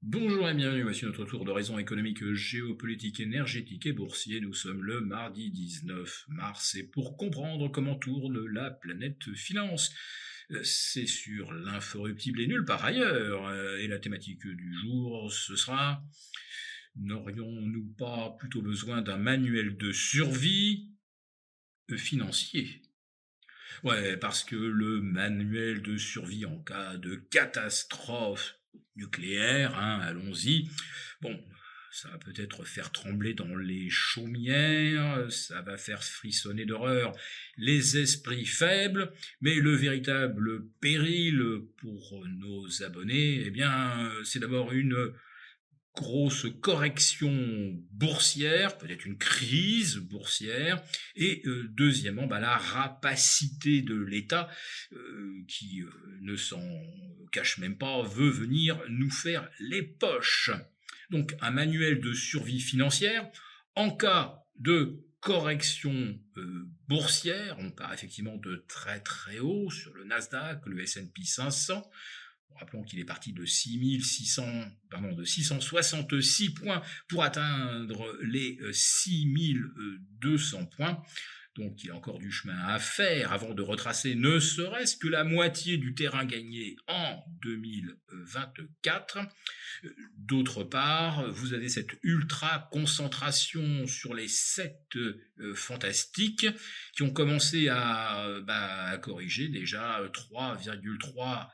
Bonjour et bienvenue, voici notre tour d'horizon économique, géopolitique, énergétique et boursier. Nous sommes le mardi 19 mars et pour comprendre comment tourne la planète finance, c'est sur l'inforruptible et nulle part ailleurs. Et la thématique du jour, ce sera: n'aurions-nous pas plutôt besoin d'un manuel de survie financier? Ouais, parce que le manuel de survie en cas de catastrophe nucléaire, hein, allons-y. Bon, ça va peut-être faire trembler dans les chaumières, ça va faire frissonner d'horreur les esprits faibles, mais le véritable péril pour nos abonnés, eh bien, c'est d'abord une grosse correction boursière, peut-être une crise boursière, et deuxièmement, la rapacité de l'État, qui ne s'en cache même pas, veut venir nous faire les poches. Donc un manuel de survie financière, en cas de correction boursière, on part effectivement de très très haut sur le Nasdaq, le S&P 500, rappelons qu'il est parti de 666 points pour atteindre les 6200 points. Donc il y a encore du chemin à faire avant de retracer ne serait-ce que la moitié du terrain gagné en 2024. D'autre part, vous avez cette ultra concentration sur les 7 fantastiques qui ont commencé à corriger déjà 3,3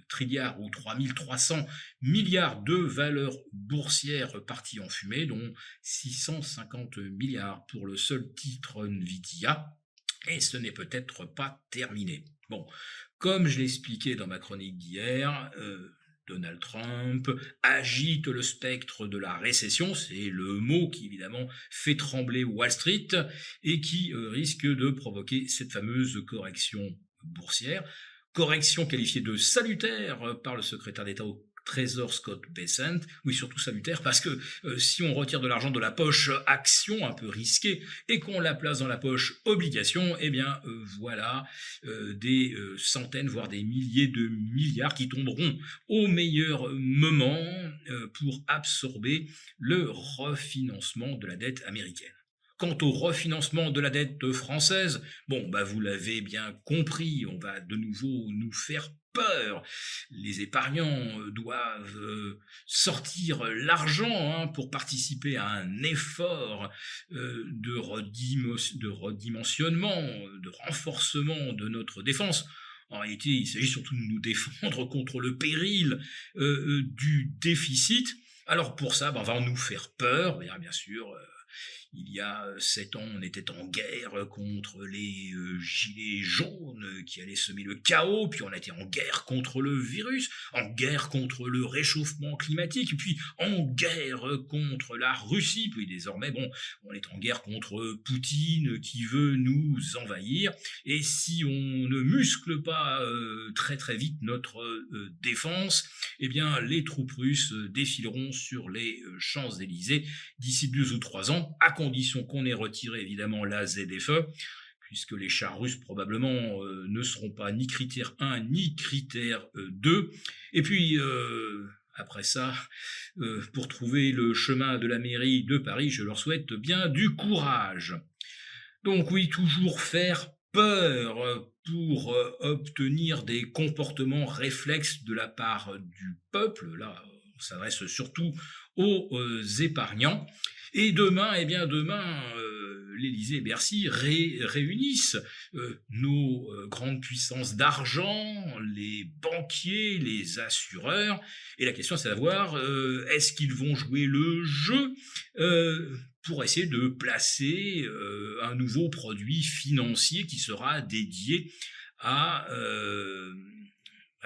trilliards ou 3300 milliards de valeurs boursières parties en fumée, dont 650 milliards pour le seul titre Nvidia. Et ce n'est peut-être pas terminé. Bon, comme je l'expliquais dans ma chronique d'hier, Donald Trump agite le spectre de la récession, c'est le mot qui évidemment fait trembler Wall Street et qui risque de provoquer cette fameuse correction boursière. Correction qualifiée de salutaire par le secrétaire d'État au Trésor Scott Bessent. Oui, surtout salutaire parce que si on retire de l'argent de la poche action un peu risquée et qu'on la place dans la poche obligation, eh bien voilà des centaines voire des milliers de milliards qui tomberont au meilleur moment pour absorber le refinancement de la dette américaine. Quant au refinancement de la dette française, bon, vous l'avez bien compris, on va de nouveau nous faire peur. Les épargnants doivent sortir l'argent pour participer à un effort de redimensionnement, de renforcement de notre défense. En réalité, il s'agit surtout de nous défendre contre le péril du déficit. Alors pour ça, on va nous faire peur, bien sûr. Il y a 7 ans, on était en guerre contre les gilets jaunes qui allaient semer le chaos, puis on était en guerre contre le virus, en guerre contre le réchauffement climatique, puis en guerre contre la Russie, puis désormais, on est en guerre contre Poutine qui veut nous envahir, et si on ne muscle pas très très vite notre défense, eh bien les troupes russes défileront sur les Champs-Élysées d'ici 2 ou 3 ans, à condition qu'on ait retiré évidemment la ZFE, puisque les chars russes probablement ne seront pas ni critère 1 ni critère 2. Et puis après ça, pour trouver le chemin de la mairie de Paris, je leur souhaite bien du courage. Donc oui, toujours faire peur pour obtenir des comportements réflexes de la part du peuple. Là, on s'adresse surtout aux épargnants. Et demain, l'Élysée et Bercy réunissent nos grandes puissances d'argent, les banquiers, les assureurs. Et la question, c'est de savoir, est-ce qu'ils vont jouer le jeu pour essayer de placer un nouveau produit financier qui sera dédié à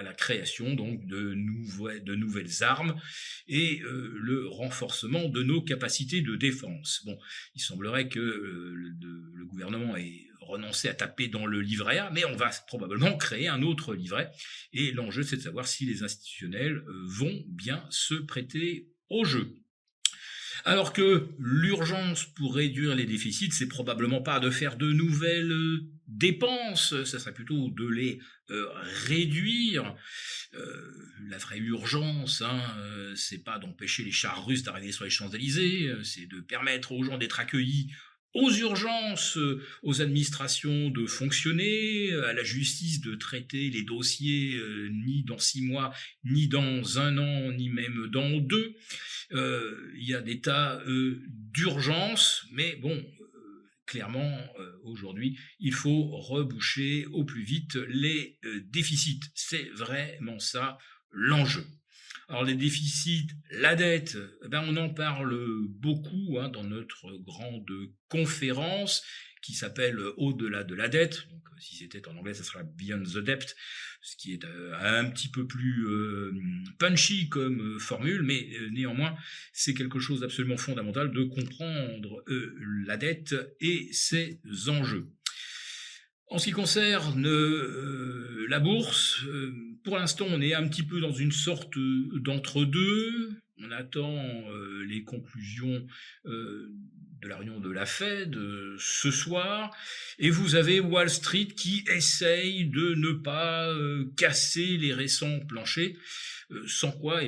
la création donc de nouvelles armes et le renforcement de nos capacités de défense. Bon, il semblerait que le gouvernement ait renoncé à taper dans le livret A, mais on va probablement créer un autre livret. Et l'enjeu, c'est de savoir si les institutionnels vont bien se prêter au jeu. Alors que l'urgence pour réduire les déficits, c'est probablement pas de faire de nouvelles dépenses, ça serait plutôt de les réduire. La vraie urgence, c'est pas d'empêcher les chars russes d'arriver sur les Champs-Élysées, c'est de permettre aux gens d'être accueillis aux urgences, aux administrations de fonctionner, à la justice de traiter les dossiers ni dans 6 mois, ni dans 1 an, ni même dans 2. Il y a des tas d'urgence, mais bon, clairement, aujourd'hui, il faut reboucher au plus vite les déficits. C'est vraiment ça l'enjeu. Alors les déficits, la dette, on en parle beaucoup dans notre grande conférence qui s'appelle Au-delà de la dette. Donc, si c'était en anglais, ça sera Beyond the Debt, ce qui est un petit peu plus punchy comme formule, mais néanmoins, c'est quelque chose d'absolument fondamental de comprendre la dette et ses enjeux. En ce qui concerne la bourse, pour l'instant, on est un petit peu dans une sorte d'entre-deux. On attend les conclusions de la réunion de la Fed ce soir. Et vous avez Wall Street qui essaye de ne pas casser les récents planchers, sans quoi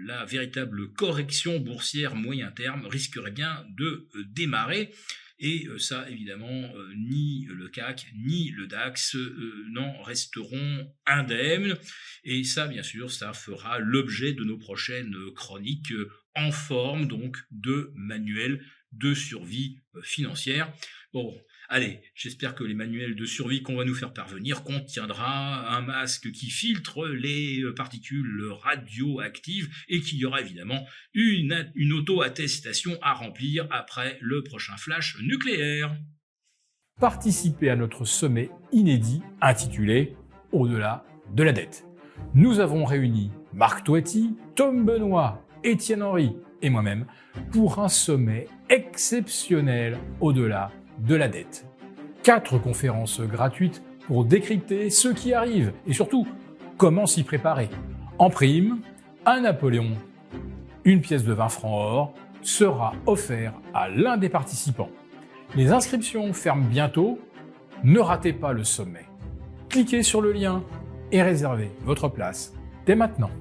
la véritable correction boursière moyen terme risquerait bien de démarrer. Et ça, évidemment, ni le CAC, ni le DAX n'en resteront indemnes. Et ça, bien sûr, ça fera l'objet de nos prochaines chroniques en forme donc de manuel de survie financière. Bon, allez, j'espère que les manuels de survie qu'on va nous faire parvenir contiendra un masque qui filtre les particules radioactives et qu'il y aura évidemment une auto-attestation à remplir après le prochain flash nucléaire. Participez à notre sommet inédit intitulé « Au-delà de la dette ». Nous avons réuni Marc Toiti, Tom Benoît, Étienne Henry et moi-même pour un sommet exceptionnel au-delà de la dette. 4 conférences gratuites pour décrypter ce qui arrive et surtout comment s'y préparer. En prime, un Napoléon, une pièce de 20 francs or sera offert à l'un des participants. Les inscriptions ferment bientôt, ne ratez pas le sommet. Cliquez sur le lien et réservez votre place dès maintenant.